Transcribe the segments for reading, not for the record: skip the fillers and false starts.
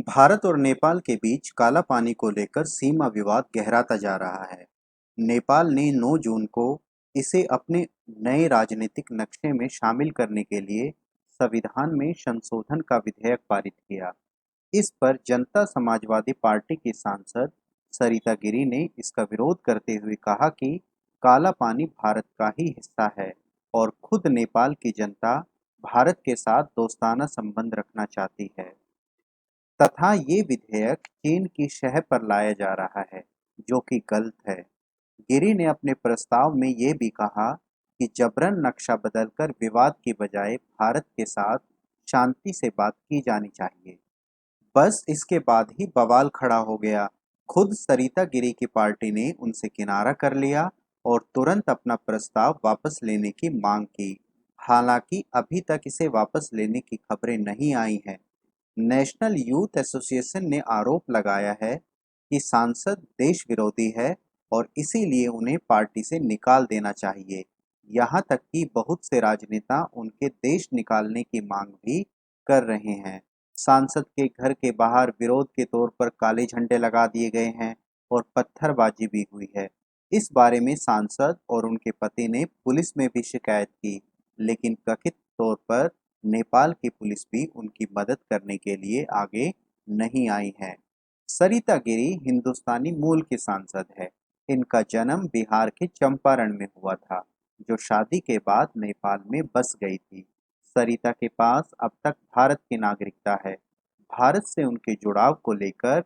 भारत और नेपाल के बीच काला पानी को लेकर सीमा विवाद गहराता जा रहा है। नेपाल ने 9 जून को इसे अपने नए राजनीतिक नक्शे में शामिल करने के लिए संविधान में संशोधन का विधेयक पारित किया। इस पर जनता समाजवादी पार्टी की सांसद सरिता गिरि ने इसका विरोध करते हुए कहा कि काला पानी भारत का ही हिस्सा है और खुद नेपाल की जनता भारत के साथ दोस्ताना संबंध रखना चाहती है। तथा ये विधेयक चीन की शह पर लाया जा रहा है, जो कि गलत है। गिरि ने अपने प्रस्ताव में ये भी कहा कि जबरन नक्शा बदलकर विवाद की बजाय भारत के साथ शांति से बात की जानी चाहिए। बस इसके बाद ही बवाल खड़ा हो गया। खुद सरिता गिरि की पार्टी ने उनसे किनारा कर लिया और तुरंत अपना प्रस्ताव वापस लेने की मांग की। हालांकि अभी तक इसे वापस लेने की खबरें नहीं आई हैं। नेशनल यूथ एसोसिएशन ने आरोप लगाया है कि सांसद देश विरोधी है और इसीलिए उन्हें पार्टी से निकाल देना चाहिए। यहाँ तक कि बहुत से राजनेता उनके देश निकालने की मांग भी कर रहे हैं। सांसद के घर के बाहर विरोध के तौर पर काले झंडे लगा दिए गए हैं और पत्थरबाजी भी हुई है। इस बारे में सांसद और उनके पति ने पुलिस में भी शिकायत की, लेकिन कथित तौर पर नेपाल की पुलिस भी उनकी मदद करने के लिए आगे नहीं आई है। सरिता गिरि हिंदुस्तानी मूल की सांसद है। इनका जन्म बिहार के चंपारण में हुआ था, जो शादी के बाद नेपाल में बस गई थी। सरिता के पास अब तक भारत की नागरिकता है। भारत से उनके जुड़ाव को लेकर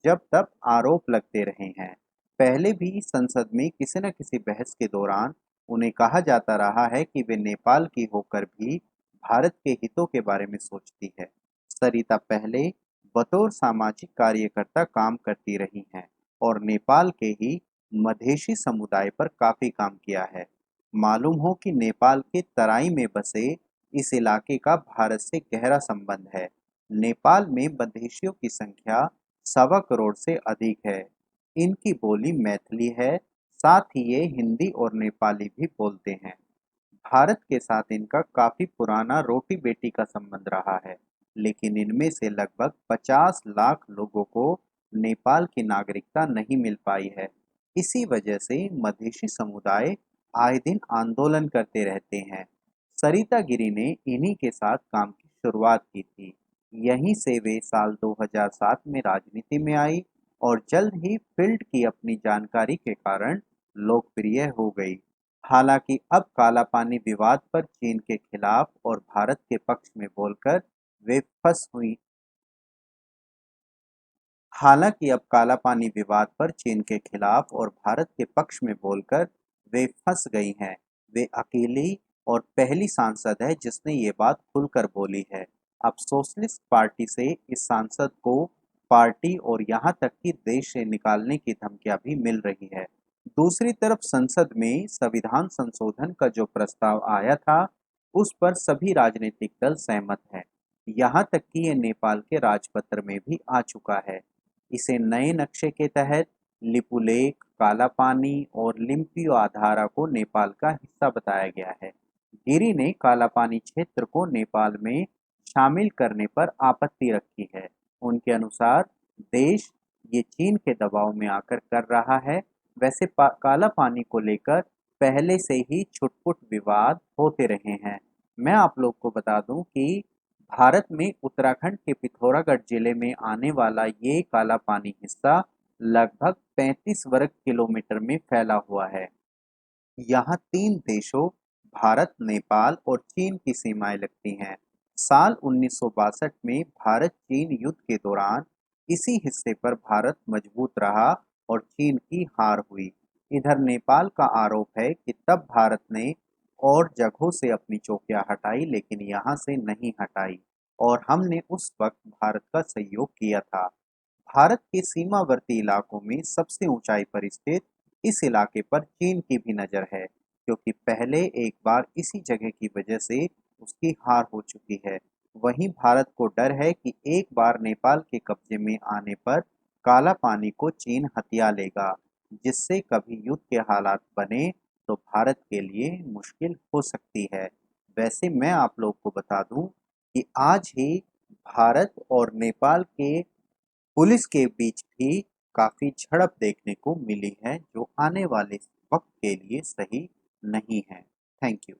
जब तब आरोप लगते रहे हैं। पहले भी संसद में किसी न किसी बहस के दौरान उन्हें कहा जाता रहा है कि वे नेपाल की होकर भी भारत के हितों के बारे में सोचती है। सरिता पहले बतौर सामाजिक कार्यकर्ता काम करती रही हैं और नेपाल के ही मधेशी समुदाय पर काफी काम किया है। मालूम हो कि नेपाल के तराई में बसे इस इलाके का भारत से गहरा संबंध है। नेपाल में मधेशियों की संख्या 1.25 करोड़ से अधिक है। इनकी बोली मैथिली है, साथ ही ये हिंदी और नेपाली भी बोलते हैं। भारत के साथ इनका काफी पुराना रोटी बेटी का संबंध रहा है, लेकिन इनमें से लगभग 50 लाख लोगों को नेपाल की नागरिकता नहीं मिल पाई है। इसी वजह से मधेशी समुदाय आए दिन आंदोलन करते रहते हैं। सरिता गिरि ने इन्हीं के साथ काम की शुरुआत की थी। यहीं से वे साल 2007 में राजनीति में आई और जल्द ही फील्ड की अपनी जानकारी के कारण लोकप्रिय हो गई। हालांकि अब काला पानी विवाद पर चीन के खिलाफ और भारत के पक्ष में बोलकर वे फंस हुई हालांकि अब काला पानी विवाद पर चीन के खिलाफ और भारत के पक्ष में बोलकर वे फंस गई हैं। वे अकेली और पहली सांसद है जिसने ये बात खुलकर बोली है। अब सोशलिस्ट पार्टी से इस सांसद को पार्टी और यहाँ तक कि देश से निकालने की धमकियां भी मिल रही है। दूसरी तरफ संसद में संविधान संशोधन का जो प्रस्ताव आया था, उस पर सभी राजनीतिक दल सहमत हैं। यहाँ तक कि ये नेपाल के राजपत्र में भी आ चुका है। इसे नए नक्शे के तहत लिपुलेख, काला पानी और लिम्पियो आधारा को नेपाल का हिस्सा बताया गया है। गिरि ने काला पानी क्षेत्र को नेपाल में शामिल करने पर आपत्ति रखी है। उनके अनुसार देश ये चीन के दबाव में आकर कर रहा है। वैसे काला पानी को लेकर पहले से ही छुटपुट विवाद होते रहे हैं। मैं आप लोग को बता दूं कि भारत में उत्तराखंड के पिथौरागढ़ जिले में आने वाला ये काला पानी हिस्सा लगभग 35 वर्ग किलोमीटर में फैला हुआ है। यहाँ 3 देशों भारत, नेपाल और चीन की सीमाएं लगती हैं। साल 1962 में भारत-चीन युद्ध के दौरान इसी हिस्से पर भारत मजबूत रहा और चीन की हार हुई। इधर नेपाल का आरोप है कि तब भारत ने और जगहों से अपनी चौकियां हटाई, लेकिन यहाँ से नहीं हटाई और हमने उस वक्त भारत का सहयोग किया था। भारत के सीमावर्ती इलाकों में सबसे ऊंचाई पर स्थित इस इलाके पर चीन की भी नजर है, क्योंकि पहले एक बार इसी जगह की वजह से उसकी हार हो चुकी है। वहीं भारत को डर है कि एक बार नेपाल के कब्जे में आने पर काला पानी को चीन हथिया लेगा, जिससे कभी युद्ध के हालात बने तो भारत के लिए मुश्किल हो सकती है। वैसे मैं आप लोग को बता दूं कि आज ही भारत और नेपाल के पुलिस के बीच भी काफी झड़प देखने को मिली है जो आने वाले वक्त के लिए सही नहीं है। Thank you.